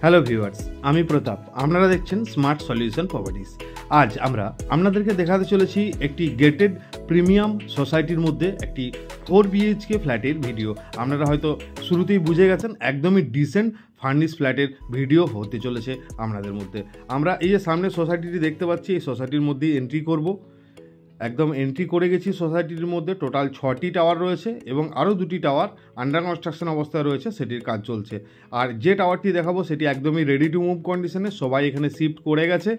Hello viewers, আমি প্রতাপ। আপনারা দেখছেন স্মার্ট সলিউশন প্রপার্টিজ। আজ আমরা আপনাদেরকে দেখাতে চলেছি একটি গেটেড প্রিমিয়াম সোসাইটির মধ্যে একটি 4 BHK ফ্ল্যাটের ভিডিও। আপনারা হয়তো শুরুতেই বুঝে গেছেন, একদমই ডিসেন্ট ফার্নিশ ফ্ল্যাটের ভিডিও হতে চলেছে আপনাদের মধ্যে। আমরা এই যে সামনে সোসাইটিটি দেখতে পাচ্ছি, এই সোসাইটির মধ্যে এন্ট্রি করব। একদম এন্ট্রি করে গেছি। সোসাইটির মধ্যে টোটাল 6টি টাওয়ার রয়েছে এবং আরও 2টি টাওয়ার আন্ডার কনস্ট্রাকশন অবস্থায় রয়েছে, সেটির কাজ চলছে। আর যে টাওয়ারটি দেখাবো সেটি একদমই রেডি টু মুভ কন্ডিশনে, সবাই এখানে শিফট করে গেছে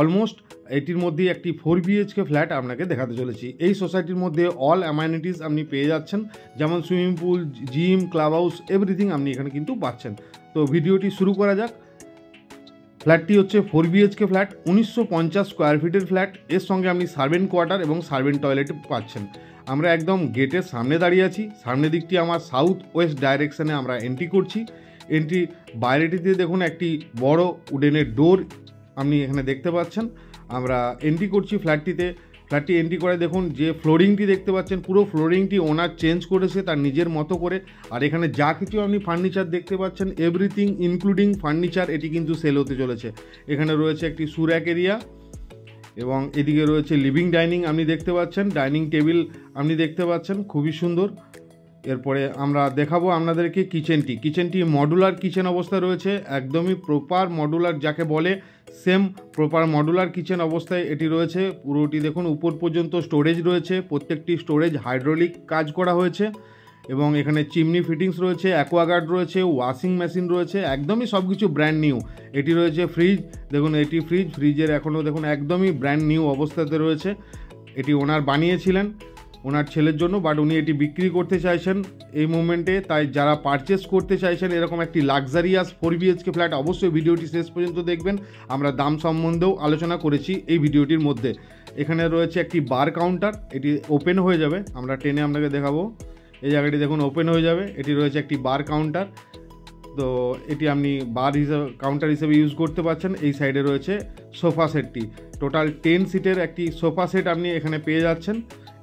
অলমোস্ট। এটির মধ্যেই একটি 4 BHK ফ্ল্যাট আপনাকে দেখাতে চলেছি। এই সোসাইটির মধ্যে অল অ্যামানিটিস আপনি পেয়ে যাচ্ছেন, যেমন swimming pool, gym, club house, everything আপনি এখানে কিন্তু পাচ্ছেন। তো ভিডিওটি শুরু করা যাক। ফ্ল্যাটটি হচ্ছে 4 BHK ফ্ল্যাট, 1950 স্কোয়ার ফিটের ফ্ল্যাট। এর সঙ্গে আপনি সার্ভেন্ট কোয়ার্টার এবং সার্ভেন্ট টয়লেট পাচ্ছেন। আমরা একদম গেটের সামনে দাঁড়িয়ে আছি। সামনের দিকটি আমার সাউথ ওয়েস্ট ডাইরেকশনে আমরা এন্ট্রি করছি। এন্ট্রি বাইরেটিতে দেখুন একটি বড় উডেনের ডোর আপনি এখানে দেখতে পাচ্ছেন। আমরা এন্ট্রি করছি ফ্ল্যাটটিতে। ফ্ল্যাটটি এন্ট্রি করে দেখুন যে ফ্লোরিংটি দেখতে পাচ্ছেন, পুরো ফ্লোরিংটি ওনার চেঞ্জ করেছে তার নিজের মতো করে। আর এখানে যা কিছু আপনি ফার্নিচার দেখতে পাচ্ছেন, এভরিথিং ইনক্লুডিং ফার্নিচার, এটি কিন্তু সেল হতে চলেছে। এখানে রয়েছে একটি সুর্যাক এরিয়া এবং এদিকে রয়েছে লিভিং ডাইনিং আপনি দেখতে পাচ্ছেন, ডাইনিং টেবিল আপনি দেখতে পাচ্ছেন, খুবই সুন্দর। এরপরে আমরা দেখাবো আপনাদেরকে কিচেনটি মডুলার কিচেন অবস্থায় রয়েছে, একদমই প্রপার মডুলার যাকে বলে, সেম প্রপার মডুলার কিচেন অবস্থায় এটি রয়েছে। পুরোটি দেখুন উপর পর্যন্ত স্টোরেজ রয়েছে, প্রত্যেকটি স্টোরেজ হাইড্রোলিক কাজ করা হয়েছে এবং এখানে চিমনি ফিটিংস রয়েছে, অ্যাকোয়াগার্ড রয়েছে, ওয়াশিং মেশিন রয়েছে, একদমই সব কিছু ব্র্যান্ড নিউ। এটি রয়েছে ফ্রিজ, দেখুন এটি ফ্রিজের এখনও দেখুন একদমই ব্র্যান্ড নিউ অবস্থাতে রয়েছে। এটি ওনার বানিয়েছিলেন ওনার ছেলের জন্য, বাট উনি এটি বিক্রি করতে চাইছেন এই মুমেন্টে। তাই যারা পারচেস করতে চাইছেন এরকম একটি লাক্সারিয়াস 4 BHK ফ্ল্যাট, অবশ্যই ভিডিওটি শেষ পর্যন্ত দেখবেন। আমরা দাম সম্বন্ধেও আলোচনা করেছি এই ভিডিওটির মধ্যে। এখানে রয়েছে একটি বার কাউন্টার, এটি ওপেন হয়ে যাবে, আমরা টেনে আপনাকে দেখাবো। এই জায়গাটি দেখুন ওপেন হয়ে যাবে। এটি রয়েছে একটি বার কাউন্টার, তো এটি আপনি বার হিসাবে কাউন্টার হিসেবে ইউজ করতে পারছেন। এই সাইডে রয়েছে সোফা সেটটি, টোটাল 10 সিটের একটি সোফা সেট আপনি এখানে পেয়ে যাচ্ছেন।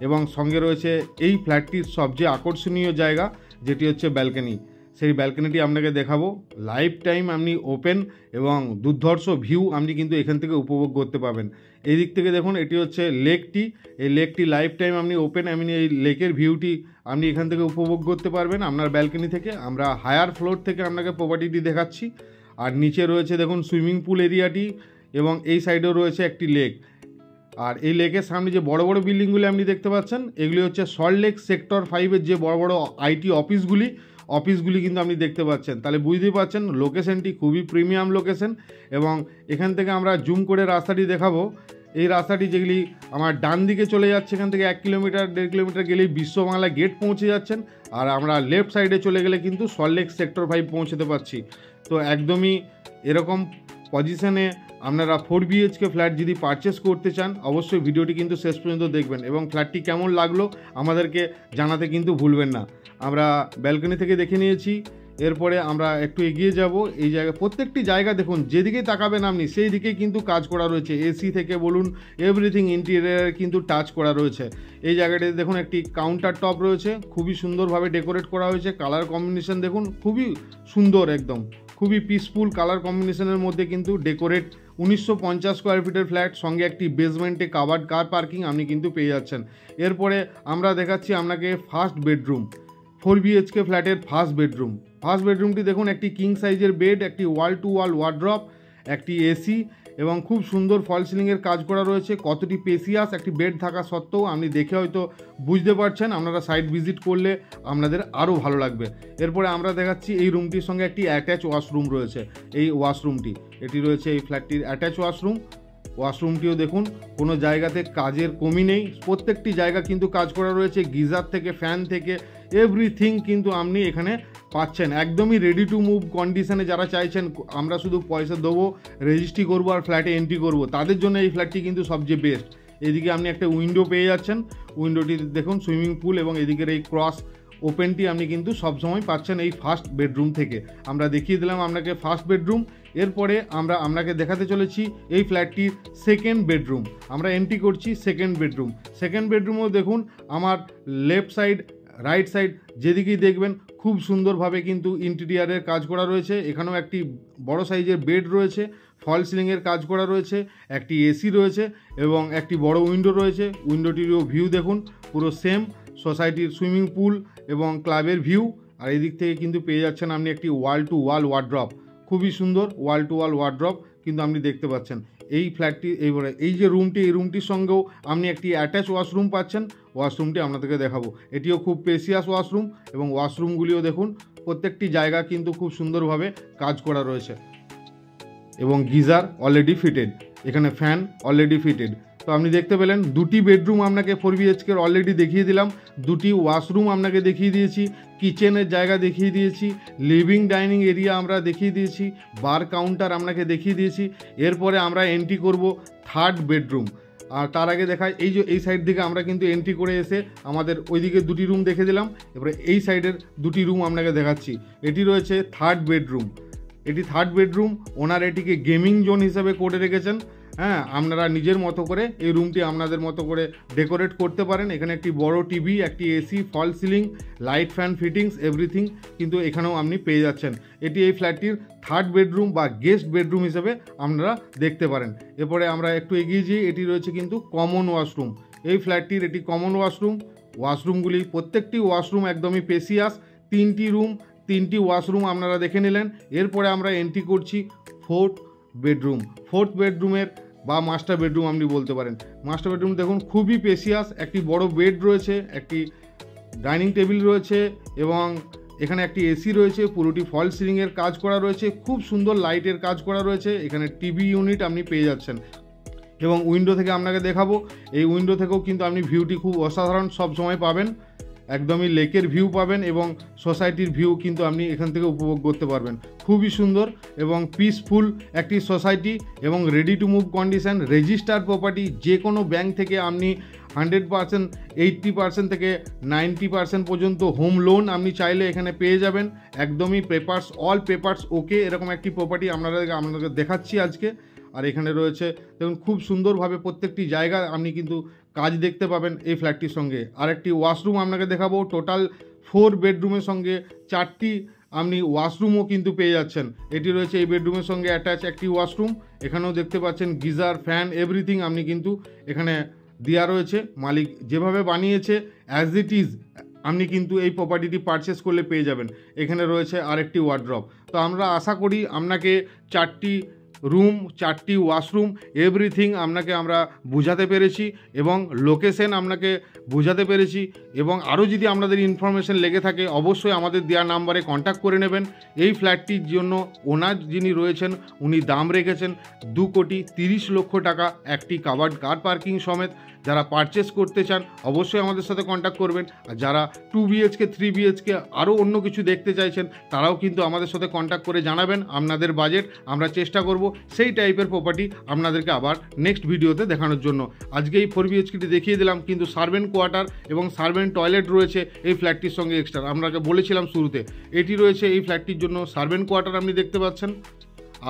এবং সঙ্গে রয়েছে এই ফ্ল্যাটটির সবচেয়ে আকর্ষণীয় জায়গা, যেটি হচ্ছে ব্যালকনি। সেই ব্যালকনিটি আপনাকে দেখাবো। লাইফ টাইম আপনি ওপেন এবং দুর্ধর্ষ ভিউ আপনি কিন্তু এখান থেকে উপভোগ করতে পাবেন। এই দিক থেকে দেখুন এটি হচ্ছে লেকটি, এই লেকটি লাইফ টাইম আপনি ওপেন, আপনি এই লেকের ভিউটি আপনি এখান থেকে উপভোগ করতে পারবেন আপনার ব্যালকনি থেকে। আমরা হায়ার ফ্লোর থেকে আপনাকে প্রপার্টিটি দেখাচ্ছি। আর নিচে রয়েছে দেখুন সুইমিং পুল এরিয়াটি এবং এই সাইডেও রয়েছে একটি লেক। আর এই লেকের সামনে যে বড় বড় বিল্ডিংগুলি আপনি দেখতে পাচ্ছেন, এগুলি হচ্ছে সল্টলেক সেক্টর 5-এর যে বড় বড় IT অফিসগুলি কিন্তু আপনি দেখতে পাচ্ছেন। তাহলে বুঝতেই পারছেন লোকেশনটি খুবই প্রিমিয়াম লোকেশন। এবং এখান থেকে আমরা জুম করে রাস্তাটি দেখাবো। এই রাস্তাটি যেগুলি আমার ডান দিকে চলে যাচ্ছে, এখান থেকে 1 কিলোমিটার 1.5 কিলোমিটার গেলেই বিশ্ববাংলা গেট পৌঁছে যাচ্ছেন। আর আমরা লেফট সাইডে চলে গেলে কিন্তু সল্টলেক সেক্টর 5 পৌঁছতে পারছি। তো একদমই এরকম পজিশনে আপনারা 4 BHK ফ্ল্যাট যদি পারচেস করতে চান, অবশ্যই ভিডিওটি কিন্তু শেষ পর্যন্ত দেখবেন এবং ফ্ল্যাটটি কেমন লাগলো আমাদেরকে জানাতে কিন্তু ভুলবেন না। আমরা ব্যালকনি থেকে দেখে নিয়েছি, এরপরে আমরা একটু এগিয়ে যাব। এই জায়গায় প্রত্যেকটি জায়গা দেখুন, যেদিকেই তাকাবেন আপনি সেই দিকেই কিন্তু কাজ করা রয়েছে। AC থেকে বলুন, এভরিথিং ইন্টেরিয়ার কিন্তু টাচ করা রয়েছে। এই জায়গাটিতে দেখুন একটি কাউন্টার টপ রয়েছে, খুবই সুন্দরভাবে ডেকোরেট করা হয়েছে। কালার কম্বিনেশন দেখুন খুবই সুন্দর, একদম খুবই পিসফুল কালার কম্বিনেশনের মধ্যে কিন্তু ডেকোরেট। 1950 স্কোয়ার ফিটের ফ্ল্যাট, সঙ্গে একটি বেসমেন্টে কাভার্ড কার পার্কিং আপনি কিন্তু পেয়ে যাচ্ছেন। এরপরে আমরা দেখাচ্ছি আপনাকে ফার্স্ট বেডরুম, 4 BHK ফ্ল্যাটের ফার্স্ট বেডরুমটি দেখুন একটি কিং সাইজের বেড, একটি ওয়াল টু ওয়াল ওয়ার্ড্রপ, একটি AC এবং খুব সুন্দর ফল সিলিংয়ের কাজ করা রয়েছে। কতটি স্পেসিয়াস একটি বেড থাকা সত্ত্বেও আপনি দেখে হয়তো বুঝতে পারছেন, আপনারা সাইট ভিজিট করলে আপনাদের আরও ভালো লাগবে। এরপরে আমরা দেখাচ্ছি এই রুমটির সঙ্গে একটি অ্যাটাচ ওয়াশরুম রয়েছে। এই ওয়াশরুমটি এটি রয়েছে এই ফ্ল্যাটটির অ্যাটাচ ওয়াশরুমটিও দেখুন কোনো জায়গাতে কাজের কমি নেই, প্রত্যেকটি জায়গা কিন্তু কাজ করা রয়েছে। গিজার থেকে ফ্যান থেকে এভরিথিং কিন্তু আপনি এখানে পাচ্ছেন, একদমই রেডি টু মুভ কন্ডিশনে। যারা চাইছেন আমরা শুধু পয়সা দেবো, রেজিস্ট্রি করবো আর ফ্ল্যাটে এন্ট্রি করবো, তাদের জন্য এই ফ্ল্যাটটি কিন্তু সবচেয়ে বেস্ট। এদিকে আপনি একটা উইন্ডো পেয়ে যাচ্ছেন, উইন্ডোটি দেখুন সুইমিং পুল এবং এদিকের এই ক্রস ওপেনটি আপনি কিন্তু সবসময় পাচ্ছেন এই ফার্স্ট বেডরুম থেকে। আমরা দেখিয়ে দিলাম আপনাকে ফার্স্ট বেডরুম। এরপরে আমরা আপনাকে দেখাতে চলেছি এই ফ্ল্যাটটির সেকেন্ড বেডরুম। আমরা এন্ট্রি করছি সেকেন্ড বেডরুমও দেখুন আমার লেফট সাইড রাইট সাইড যেদিকেই দেখবেন খুব সুন্দরভাবে কিন্তু ইন্টেরিয়ারের কাজ করা রয়েছে। এখানেও একটি বড় সাইজের বেড রয়েছে, ফল সিলিংয়ের কাজ করা রয়েছে, একটি এসি রয়েছে এবং একটি বড় উইন্ডো রয়েছে। উইন্ডোটিরও ভিউ দেখুন পুরো সেম সোসাইটির সুইমিং পুল এবং ক্লাবের ভিউ। আর এই দিক থেকে কিন্তু পেয়ে যাচ্ছেন আপনি একটি ওয়াল টু ওয়াল ওয়ার্ড্রপ, খুবই সুন্দর ওয়াল টু ওয়াল ওয়ার্ড্রপ কিন্তু আপনি দেখতে পাচ্ছেন। এই ফ্ল্যাটটি এইবারে এই যে রুমটি, এই রুমটির সঙ্গেও আপনি একটি অ্যাটাচ ওয়াশরুম পাচ্ছেন। ওয়াশরুমটি আপনাদেরকে দেখাবো, এটিও খুব স্পেসিয়াস ওয়াশরুম এবং ওয়াশরুমগুলিও দেখুন প্রত্যেকটি জায়গা কিন্তু খুব সুন্দরভাবে কাজ করা রয়েছে এবং গিজার অলরেডি ফিটেড, এখানে ফ্যান অলরেডি ফিটেড। তো আপনি দেখতে পেলেন দুটি বেডরুম আপনাকে 4 BHK অলরেডি দেখিয়ে দিলাম, দুটি ওয়াশরুম আপনাকে দেখিয়ে দিয়েছি, কিচেনের জায়গা দেখিয়ে দিয়েছি, লিভিং ডাইনিং এরিয়া আমরা দেখিয়ে দিয়েছি, বার কাউন্টার আপনাকে দেখিয়ে দিয়েছি। এরপরে আমরা এন্ট্রি করব 3rd বেডরুম। আর তার আগে দেখায় এই যে এই সাইড থেকে আমরা কিন্তু এন্ট্রি করে এসে আমাদের ওইদিকে দুটি রুম দেখে দিলাম, এবারে এই সাইডের দুটি রুম আপনাকে দেখাচ্ছি। এটি রয়েছে 3rd বেডরুম। এটি 3rd বেডরুম, ওনার এটিকে গেমিং জোন হিসেবে করে রেখেছেন। হ্যাঁ, আপনারা নিজের মতো করে এই রুমটি আপনাদের মতো করে ডেকোরেট করতে পারেন। এখানে একটি বড় টিভি, একটি AC, false ceiling, light, fan fittings everything কিন্তু এখানেও আপনি পেয়ে যাচ্ছেন। এটি এই ফ্ল্যাটটির 3rd বেডরুম বা গেস্ট বেডরুম হিসেবে আপনারা দেখতে পারেন। এরপরে আমরা একটু এগিয়ে যাই, এটি রয়েছে কিন্তু কমন ওয়াশরুম। এই ফ্ল্যাটটির এটি কমন ওয়াশরুম। ওয়াশরুমগুলি প্রত্যেকটি ওয়াশরুম একদমই স্পেসিয়াস, 3টি রুম, 3টি ওয়াশরুম আপনারা দেখে নিলেন। এরপরে আমরা এন্ট্রি করছি 4th বেডরুম। 4th বেডরুমের বা মাস্টার বেডরুম আপনি বলতে পারেন। মাস্টার বেডরুম দেখুন খুবই স্পেসিয়াস, একটি বড় বেড রয়েছে, একটি ডাইনিং টেবিল রয়েছে এবং এখানে একটি এসি রয়েছে, পুরোটি ফল সিলিংয়ের কাজ করা রয়েছে, খুব সুন্দর লাইটের কাজ করা রয়েছে। এখানে টিভি ইউনিট আপনি পেয়ে যাচ্ছেন এবং উইন্ডো থেকে আপনাকে দেখাবো, এই উইন্ডো থেকেও কিন্তু আপনি ভিউটি খুব অসাধারণ সব সময় পাবেন, একদমই লেকের ভিউ পাবেন এবং সোসাইটির ভিউ কিন্তু আপনি এখান থেকে উপভোগ করতে পারবেন। খুবই সুন্দর এবং পিসফুল একটি সোসাইটি এবং ready to move condition, registered property. যে কোনো ব্যাংক থেকে আপনি 100%, 80% থেকে 90% পর্যন্ত হোম লোন আপনি চাইলে এখানে পেয়ে যাবেন। একদমই পেপারস, অল পেপারস ওকে, এরকম একটি প্রপার্টি আপনাদের দেখাচ্ছি আজকে। আর এখানে রয়েছে দেখুন খুব সুন্দরভাবে প্রত্যেকটি জায়গা আপনি কিন্তু কাজ দেখতে পাবেন এই ফ্ল্যাটটির সঙ্গে। আর একটি ওয়াশরুম আপনাকে দেখাবো, টোটাল 4 বেডরুমের সঙ্গে 4টি আপনি ওয়াশরুমও কিন্তু পেয়ে যাচ্ছেন। এটি রয়েছে এই বেডরুমের সঙ্গে অ্যাটাচ একটি ওয়াশরুম। এখানেও দেখতে পাচ্ছেন গিজার, ফ্যান এভরিথিং আপনি কিন্তু এখানে দেওয়া রয়েছে। মালিক যেভাবে বানিয়েছে অ্যাজ ইট ইজ আপনি কিন্তু এই প্রপার্টিটি পারচেস করলে পেয়ে যাবেন। এখানে রয়েছে আরেকটি ওয়ার্ড্রপ। তো আমরা আশা করি আপনাকে 4টি রুম, 4টি ওয়াশরুম এভরিথিং আপনাকে আমরা বোঝাতে পেরেছি এবং লোকেশন আপনাকে বোঝাতে পেরেছি। এবং আরও যদি আপনাদের ইনফরমেশন লেগে থাকে অবশ্যই আমাদের দেওয়া নাম্বারে কন্ট্যাক্ট করে নেবেন। এই ফ্ল্যাটটির জন্য ওনার যিনি রয়েছেন উনি দাম রেখেছেন 2,30,00,000 টাকা, একটি কাভার্ড কার পার্কিং সমেত। যারা পারচেস করতে চান অবশ্যই আমাদের সাথে কন্ট্যাক্ট করবেন। আর যারা 2 BHK 3 BHK আরও অন্য কিছু দেখতে চাইছেন তারাও কিন্তু আমাদের সাথে কন্ট্যাক্ট করে জানাবেন আপনাদের বাজেট। আমরা চেষ্টা করব সেই টাইপের প্রপার্টি আপনাদেরকে আবার নেক্সট ভিডিওতে দেখানোর জন্য। আজকে এই 4 BHKটি দেখিয়ে দিলাম, কিন্তু সার্ভেন্ট কোয়ার্টার এবং সার্ভেন্ট টয়লেট রয়েছে এই ফ্ল্যাটটির সঙ্গে এক্সট্রা। আপনাকে বলেছিলাম শুরুতে এটি রয়েছে এই ফ্ল্যাটটির জন্য সার্ভেন্ট কোয়ার্টার আপনি দেখতে পাচ্ছেন।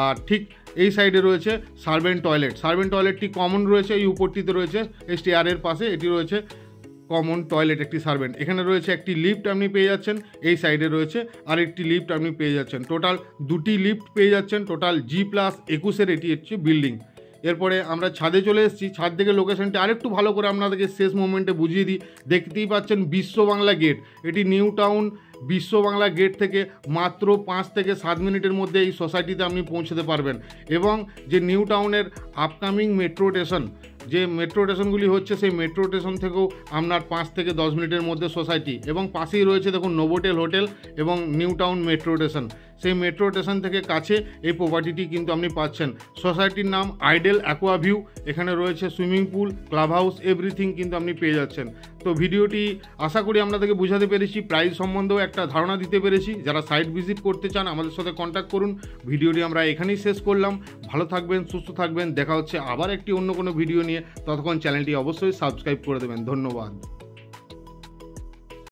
আর ঠিক এই সাইডে রয়েছে সার্ভেন্ট টয়লেট। সার্ভেন্ট টয়লেটটি কমন রয়েছে, এই উপরটিতে রয়েছে স্টেয়ারের পাশে, এটি রয়েছে কমন টয়লেট একটি সার্ভেন্ট। এখানে রয়েছে একটি লিফট আপনি পেয়ে যাচ্ছেন, এই সাইডে রয়েছে আরেকটি লিফট আপনি পেয়ে যাচ্ছেন। টোটাল 2টি লিফট পেয়ে যাচ্ছেন। টোটাল G+21 এটি হচ্ছে বিল্ডিং। এরপরে আমরা ছাদে চলে এসেছি। ছাদ থেকে লোকেশনটি আরেকটু ভালো করে আপনাদেরকে শেষ মোমেন্টে বুঝিয়ে দিই। দেখতেই পাচ্ছেন বিশ্ব বাংলা গেট, এটি নিউ টাউন বিশ্ব বাংলা গেট থেকে মাত্র 5 থেকে 7 মিনিটের মধ্যে এই সোসাইটিতে আপনি পৌঁছতে পারবেন। এবং যে নিউ টাউনের আপকামিং মেট্রো স্টেশন, যে মেট্রো স্টেশনগুলি হচ্ছে সেই মেট্রো স্টেশন থেকেও আপনার 5 থেকে 10 মিনিটের মধ্যে সোসাইটি। এবং পাশেই রয়েছে দেখুন নোভোটেল হোটেল এবং নিউ টাউন মেট্রো স্টেশন। সেই মেট্রো স্টেশন থেকে কাছে এই প্রপার্টিটি কিন্তু আপনি পাচ্ছেন। সোসাইটির নাম আইডেল অ্যাকোয়া ভিউ। এখানে রয়েছে swimming pool, club house everything কিন্তু আপনি পেয়ে যাচ্ছেন। তো ভিডিওটি আশা করি আপনাদেরকে বোঝাতে পেরেছি, প্রাইস সম্বন্ধেও একটা ধারণা দিতে পেরেছি। যারা সাইট ভিজিট করতে চান আমাদের সাথে কন্ট্যাক্ট করুন। ভিডিওটি আমরা এখানেই শেষ করলাম। ভালো থাকবেন, সুস্থ থাকবেন, দেখা হচ্ছে আবার একটি অন্য কোনো ভিডিও নিয়ে। ততক্ষণ চ্যানেলটি অবশ্যই সাবস্ক্রাইব করে দেবেন। ধন্যবাদ।